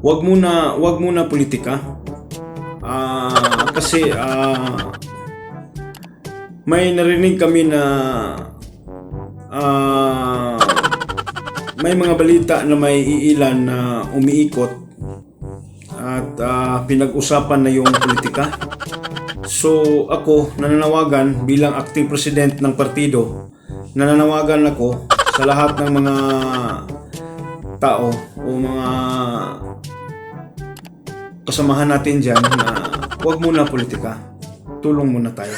wag muna politika. Kasi may narinig kami na may mga balita na may iilan na umiikot at pinag-usapan na yung politika. So ako nananawagan bilang acting president ng partido, nananawagan ako sa lahat ng mga tao o mga kasamahan natin dyan na huwag muna politika, tulong muna tayo.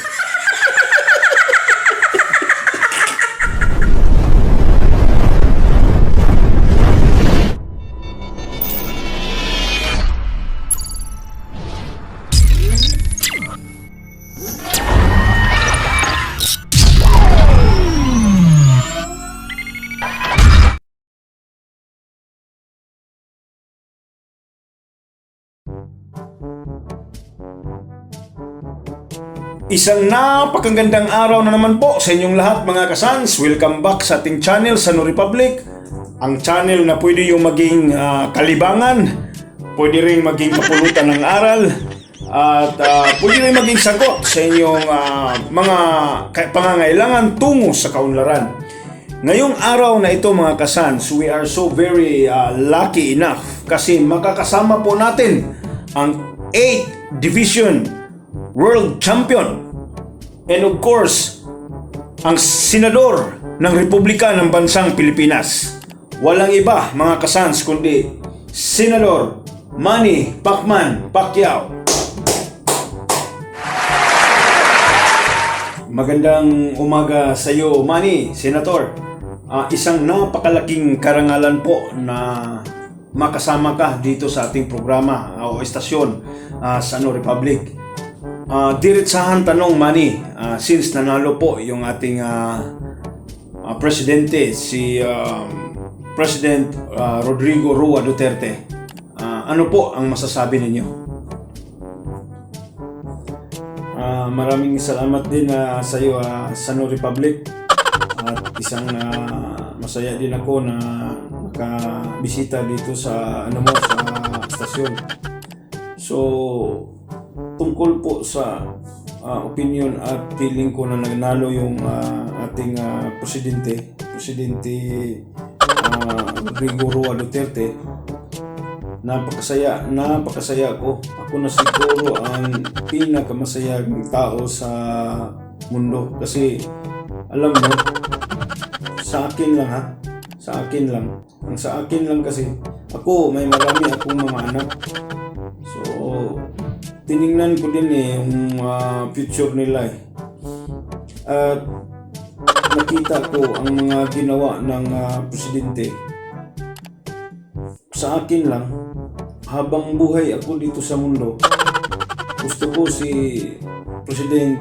Isang napakagandang araw na naman po sa inyong lahat mga kasans. Welcome back sa ating channel, Sano Republic. Ang channel na pwede yung maging kalibangan, pwede rin maging kapulutan ng aral, at pwede rin maging sagot sa inyong mga pangangailangan tungo sa kaunlaran. Ngayong araw na ito mga kasans, we are so very lucky enough kasi makakasama po natin ang 8th Division World Champion and of course ang senador ng Republika ng Bansang Pilipinas. Walang iba mga kasans kundi Senador Manny Pacman Pacquiao. Magandang umaga sa iyo Manny, Senator. Isang napakalaking karangalan po na makasama ka dito sa ating programa o estasyon sa Sano Republic. Diretsahan tanong Manny, since nanalo po yung ating presidente, si President Rodrigo Roa Duterte, ano po ang masasabi ninyo? Maraming salamat din sa iyo Sano Republic, at isang masaya din ako na nakabisita dito sa sa estasyon. So tungkol po sa opinion at feeling ko na nagnalo yung ating Presidente Rodrigo Roa Duterte, napakasaya ako. Ako na siguro ang pinakamasayang tao sa mundo kasi alam mo, sa akin lang kasi ako may marami akong mga anak. So tiningnan ko din yung future nila at nakita ko ang mga ginawa ng presidente. Sa akin lang, habang buhay ako dito sa mundo, gusto ko si President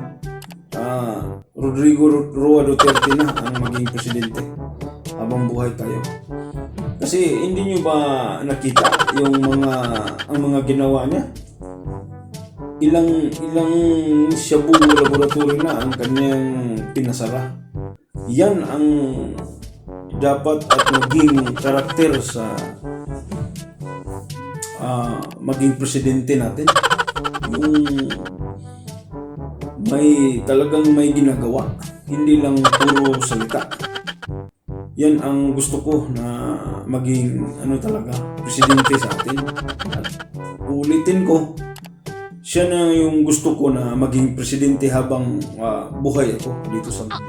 Rodrigo Roa Duterte na ang maging presidente habang buhay tayo. Kasi hindi nyo ba nakita yung mga ginawa niya? Ilang shabu laboratory na ang kanyang pinasara. Yan ang dapat at maging karakter sa maging presidente natin. Yung talagang may ginagawa, hindi lang puro salita. Yan ang gusto ko na maging talaga presidente sa atin. At ulitin ko, siya na yung gusto ko na maging presidente habang buhay ako dito sa mundo.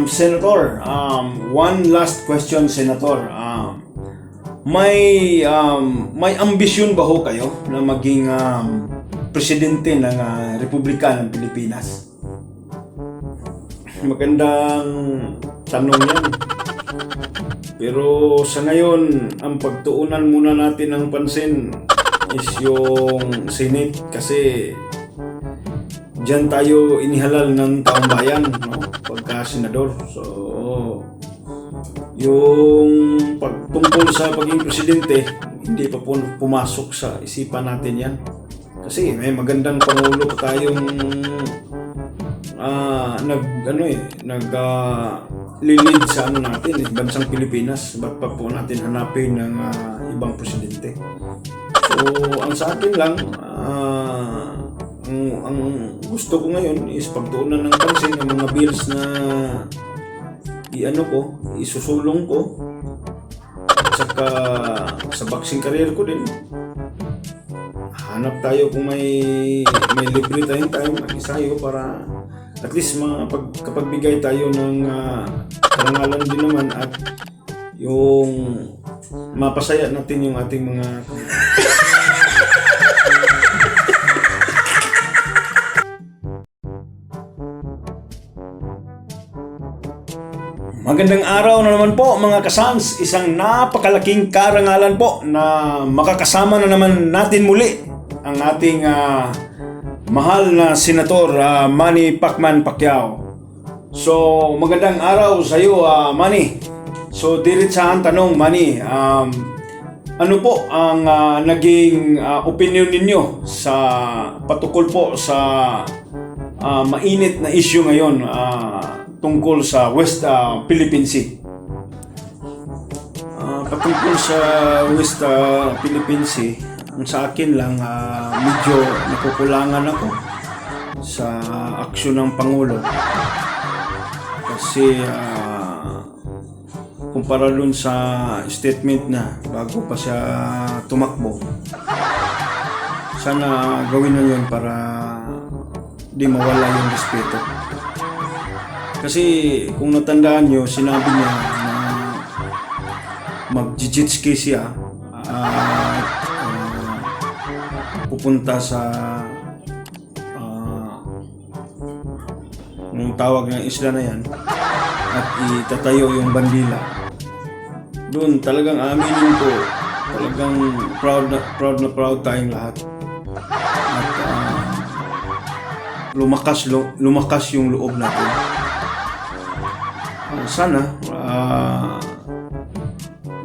Senator, one last question, Senator. May ambisyon ba ho kayo na maging presidente ng Republika ng Pilipinas? Magandang tanong yan. Pero sa ngayon, ang pagtuunan muna natin ng pansin is yung Senate kasi diyan tayo inihalal ng taong bayan, no? Pagka senador. So, yung pagtungkol sa pagiging presidente, hindi pa po pumasok sa isipan natin yan. Kasi may magandang pangulo pa tayong lilid sa natin bansang Pilipinas. Ba't pa po natin hanapin ng ibang presidente? So ang sa akin lang, ang gusto ko ngayon is pagtuunan ng pansin ng mga bills na isusulong ko, at saka sa boxing career ko din. Hanap tayo kung may libre tayong time, mag-isayo para at least kapagbigay tayo ng karangalan din naman at yung mapasaya natin yung ating mga Magandang araw na naman po mga kasans. Isang napakalaking karangalan po na makakasama na naman natin muli ang ating mahal na Senator Manny Pacman Pacquiao. So magandang araw sa iyo Manny. So diretsahan tanong Manny, ano po ang naging opinion ninyo sa patukol po sa mainit na issue ngayon tungkol sa West Philippine Sea? Patungkol sa West Philippine Sea, ang sa akin lang medyo nakukulangan ako sa aksyon ng Pangulo kasi kumpara dun sa statement na bago pa siya tumakbo, sana gawin na yun para di mawala yung respeto. Kasi kung natandaan nyo, sinabi niya na mag-jet ski siya at pupunta sa yung tawag ng isla na yan at itatayo yung bandila. Doon talagang aminin ko, talagang proud tayong lahat. At lumakas yung loob natin. Sana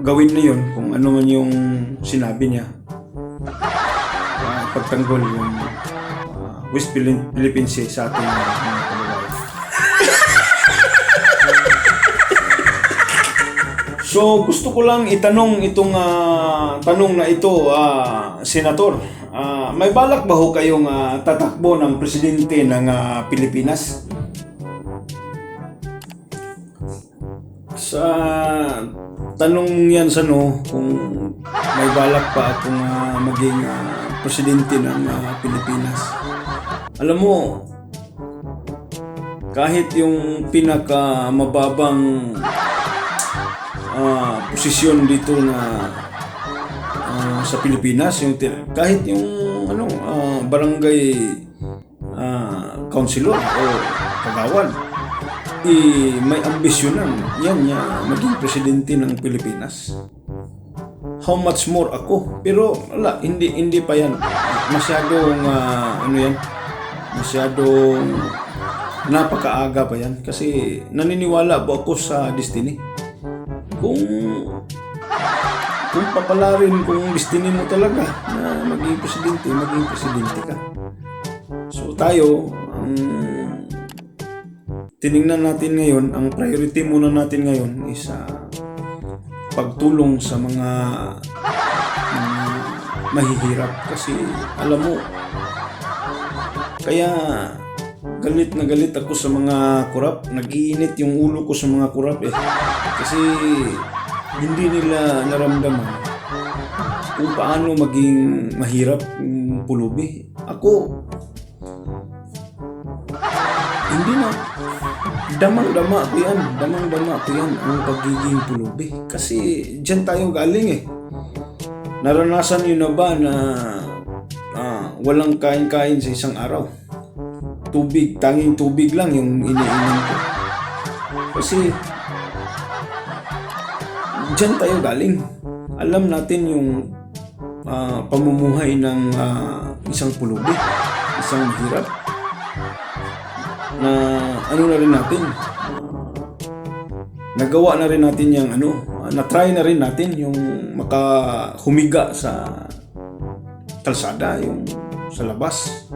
gawin na yun kung ano man yung sinabi niya, pagtanggol yung West Philippine Sea sa ating mga kababayan. So gusto ko lang itanong itong tanong na ito, Senator. May balak ba ho kayong tatakbo ng presidente ng Pilipinas? Sa tanong yan kung may balak pa akong maging presidente ng Pilipinas. Alam mo, kahit yung pinakamababang posisyon dito na sa Pilipinas, kahit yung barangay councilor o kagawad, may ambisyonan yan maging presidente ng Pilipinas. How much more ako? Pero wala, hindi pa yan. Masyadong masyadong napakaaga pa yan. Kasi naniniwala po ako sa destiny. Kung papalarin, kung destiny mo talaga na maging presidente ka. So tayo, tiningnan natin ngayon, ang priority muna natin ngayon is pagtulong sa mga mahihirap. Kasi alam mo, kaya galit na galit ako sa mga kurap. Nag-iinit yung ulo ko sa mga kurap kasi hindi nila naramdaman kung paano maging mahirap pulubi. Ako, hindi na. Damang-dama ko yan ang pagiging pulubi. Kasi dyan tayo galing Naranasan nyo na ba na walang kain-kain sa isang araw? Tanging tubig lang yung iniinom ko. Kasi dyan tayo galing. Alam natin yung pamumuhay ng isang pulubi, isang hirap. Na na rin natin, nagawa na rin natin yung na-try na rin natin yung makahumiga sa kalsada, yung sa labas.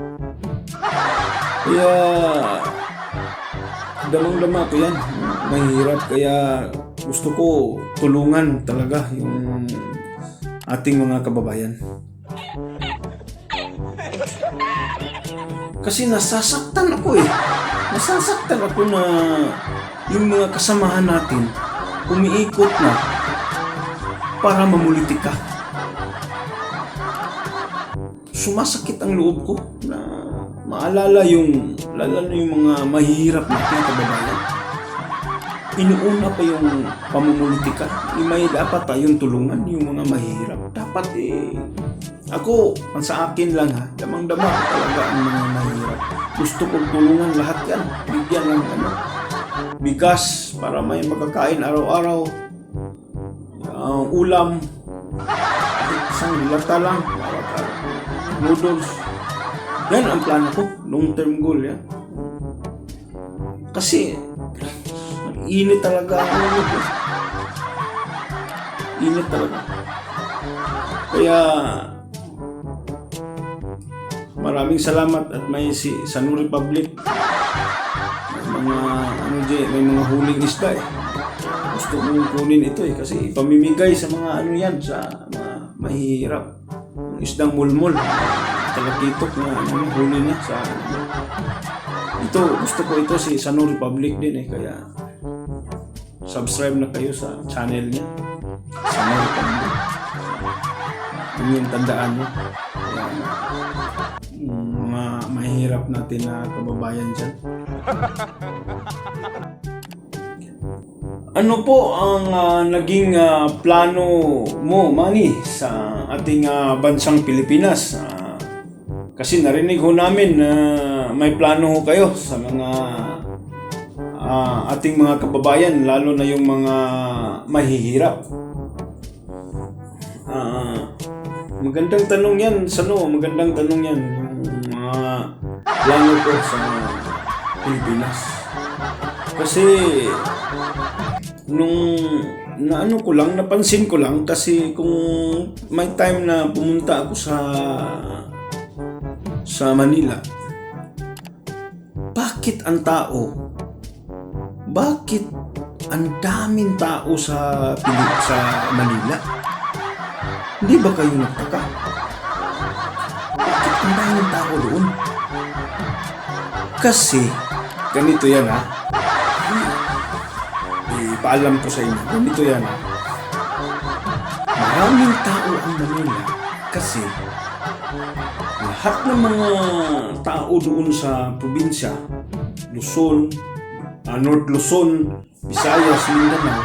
Kaya damang-dama ko yan. Mahirap, kaya gusto ko tulungan talaga yung ating mga kababayan. Kasi nasasaktan ako eh. Nasasaktan ako na yung mga kasamahan natin umiikot na para mamulitika. Sumasakit ang loob ko na maalala yung mga mahirap nating kababayan. Inuuna pa yung pamumulitika. May dapat tayong tulungan yung mga mahirap. Dapat ako, sa akin lang ha, damang-dama ko talaga ang mga mahirap. Gusto kong tulungan lahat yan. Bigyan ng bigas para may makakain araw-araw. Ulam. Isang lata lang. Noodles. Yan ang plano ko. Long-term goal yan. Kasi, init talaga ang ulo ko. Init talaga. Kaya, maraming salamat at may sa New Republic may mga huling isda eh. Gusto kong kunin ito eh kasi ipamimigay sa mga sa mga mahihirap. Isdang mulmol. Talakitok na huli niya sa ito, gusto ko ito sa New Republic din eh, kaya subscribe na kayo sa channel niya sa New Republic. Yun yung tandaan niyo. Mga mahirap natin na kababayan dyan. Ano po ang naging plano mo, Manny, sa ating bansang Pilipinas? Kasi narinig ho namin na may plano ho kayo sa mga ating mga kababayan, lalo na yung mga mahihirap. Magandang tanong yan, magandang tanong yan. Yung mga plano ko sa Pilipinas. Kasi napansin ko lang kasi kung may time na pumunta ako sa Manila, bakit ang daming tao sa Manila? Hindi ba kayo nagtaka? Bakit ang daming tao doon? Kasi, ganito yan ha. Ipaalam ko sa inyo. Ganito yan ha. Maraming tao ang Manila kasi lahat ng mga tao doon sa probinsya, Luzon, North Luzon, Visayas, Mindanao,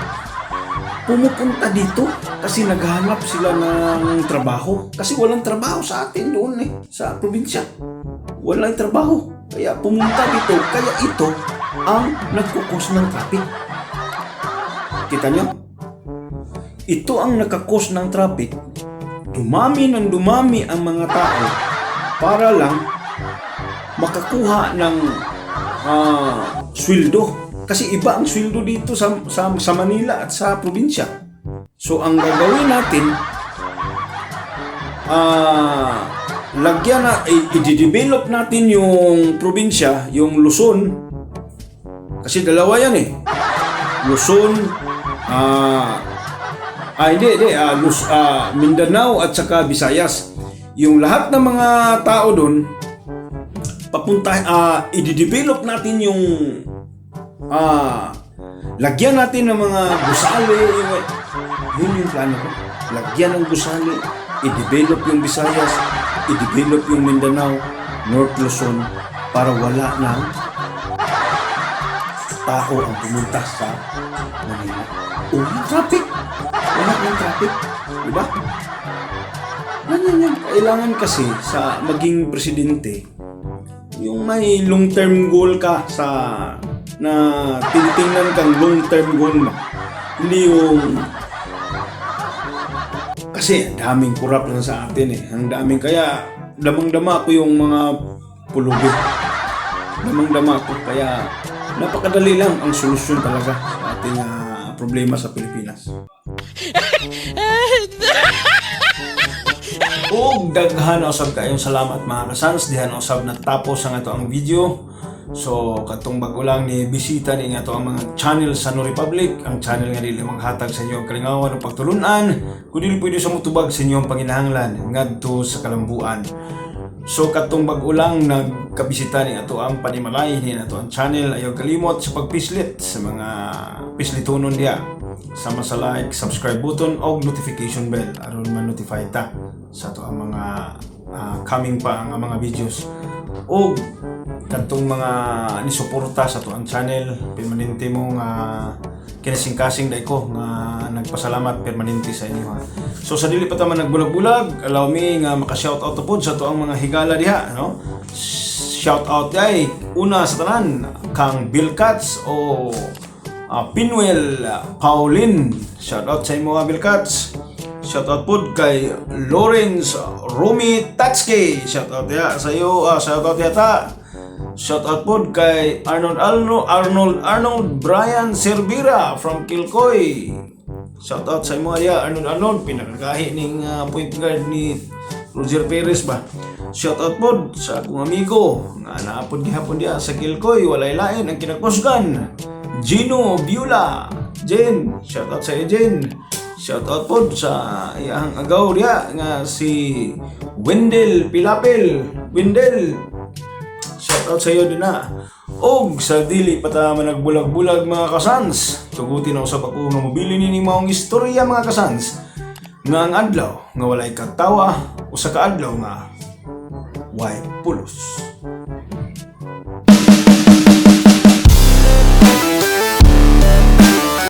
pumupunta dito kasi naghahanap sila ng trabaho. Kasi walang trabaho sa atin doon sa probinsya. Walang trabaho. Kaya pumunta dito. Kaya ito ang nagkukos ng traffic. Kita nyo? Ito ang nakakos ng traffic. Dumami ang mga tao para lang makakuha ng sweldo. Kasi iba ang sweldo dito sa Manila at sa probinsya. So ang gagawin natin, i-develop natin yung probinsya, yung Luzon. Kasi dalawa yan eh. Luzon, Mindanao at saka Visayas. Yung lahat ng mga tao doon, i-develop natin yung lagyan natin ng mga gusali. Yun yung plano ko. Lagyan ng gusali, i-develop yung Visayas, i-develop yung Mindanao, North Luzon, para wala ng tao ang pumunta sa Manila. Walang traffic. Wala ng traffic. Diba? Yan. Kailangan kasi sa maging presidente, yung may long-term goal ka na tinitingnan kang long-term goal mo. Hindi yung kasi daming corrupt na sa atin eh. Ang daming, kaya damang-dama ko yung mga pulubi. Damang-dama ko, kaya napakadali lang ang solusyon talaga sa ating problema sa Pilipinas. Daghan usab kayong salamat mga kasans. Dihan usab natapos ang ato ang video. So katong bag-o lang ni bisita ni nga to ang mga channel sa No Republic, ang channel nga dili maghatag sa inyo ang kalingawan o pagtulunan, kundi pwede sa mutubag sa inyong panginahanglan ngadto sa kalambuan. So katong bag-o lang nagkabisita ni ato ang panimalay ni ato ang channel, ayaw kalimot sa pagpislit sa mga pislitonon diya. Sama sa like, subscribe button o notification bell aron ma-notify ta sa ato ang mga coming pa ang mga videos. O katong mga nisuporta sa ato ang channel, permanente mo nga kinasing-kasing dai ko nga nagpasalamat permanente sa inyo ha. So sa dili pa ta man nagbulag-bulag, allow me nga maka-shoutout pod sa ato ang mga higala diha, no? Shoutout day una sa tanan kang Bill Katz o Pinuel Pauline. Shoutout sa imo Bill Katz. Shoutout pod kay Lawrence Romy Tatske. Shoutout ya sa iyo, shoutout yata. Shoutout pod kay Arnold Brian Cervera from Kilcoy. Shoutout sa imo ya Arnold pinakagahi ning point guard ni Roger Perez ba. Shoutout pod sa akong amigo nga naapod gihapon dia sa Kilcoy, walay lain ang kinagposgan. Gino Biula, Jen. Shoutout sa iyo Jen. Shoutout po sa iyang agaw diya nga si Wendell Pilapil. Wendell, shoutout sa iyo din na. Og sa dili pa ta man nagbulag-bulag mga kasans, tugutin ako sa ako nga mobili ni maong istorya mga kasans nga ang adlaw nga walay katawa o sa kaadlaw nga white pulos.